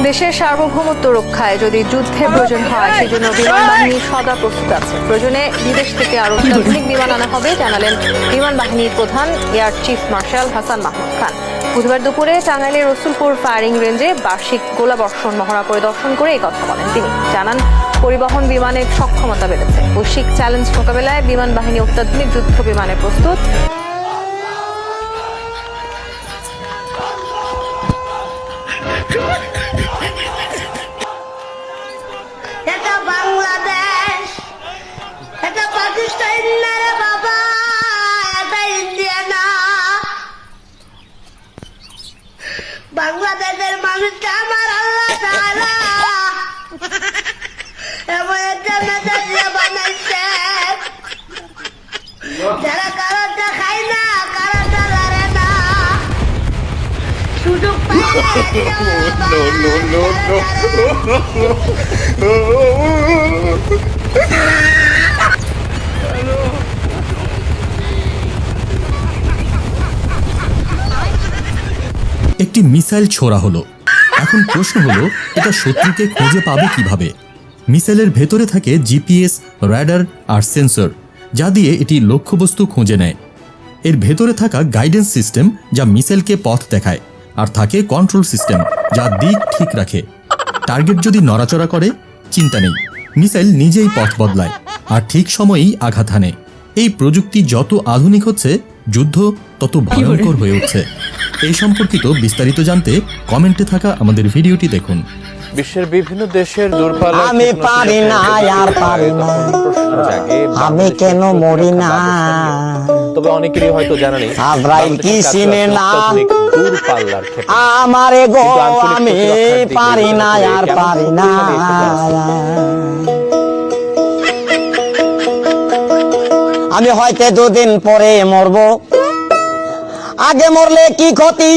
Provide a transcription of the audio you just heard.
দেশের সার্বভৌমত্ব রক্ষায় যদি যুদ্ধে প্রয়োজন হয় সেজন্য বিমান বাহিনী সদা প্রস্তুত আছে। প্রয়োজনে বিদেশ থেকে আরো অত্যাধুনিক বিমান আনা হবে জানালেন বিমান বাহিনীর প্রধান air chief marshal Hasan Mahmud Khan. বুধবার দুপুরে টাঙ্গাইলের রসুলপুর ফায়ারিং রেঞ্জে বার্ষিক গোলাবর্ষণ মহড়া পরিদর্শন করে এই কথা বলেন তিনি। জানান, পরিবহন বিমানের সক্ষমতা বেড়েছে। বৈশ্বিক চ্যালেঞ্জ মোকাবেলায় বিমান বাহিনী অত্যাধুনিক যুদ্ধ বিমানে প্রস্তুত। এটা বাংলাদেশ, এটা পাকিস্তান না রে বাবা, এটা ইন্ডিয়া না। বাংলাদেশের মানুষটা আমার আল্লাহ তাআলা এমন একটা নেতা দিয়ে বানাইছে যারা কারোটা খায় না, কারোটা লড়ে না, সুযোগ একটি মিসাইল ছোড়া হলো। এখন প্রশ্ন হলো, এটা শত্রুকে খুঁজে পাবে কিভাবে? মিসাইলের ভেতরে থাকে জিপিএস, রাডার আর সেন্সর, যা দিয়ে এটি লক্ষ্যবস্তু খুঁজে নেয়। এর ভেতরে থাকা গাইডেন্স সিস্টেম যা মিসাইলকে পথ দেখায়, আর থাকে কন্ট্রোল সিস্টেম যা দিক ঠিক রাখে। টার্গেট যদি নড়াচড়া করে, চিন্তা নেই, মিসাইল নিজেই পথ বদলায় আর ঠিক সময়েই আঘাত হানে। এই প্রযুক্তি যত আধুনিক হচ্ছে, যুদ্ধ তত ভয়ঙ্কর হয়ে উঠছে। এই সম্পর্কিত বিস্তারিত জানতে কমেন্টে থাকা আমাদের ভিডিওটি দেখুন। বিশ্বের বিভিন্ন দেশের দূরপাল্লার আমি পারি না, আর পারি না, আমি কেন মরি না। তবে অনেকেরই হয়তো জানা নেই আজরাইল কি চিনে না দূরপাল্লার ক্ষেপণাস্ত্র। আমারে গো, আমি পারি না, আর পারি না। আমি হয়তো দুদিন পরে মরবো, আগে মরলে কি ক্ষতি?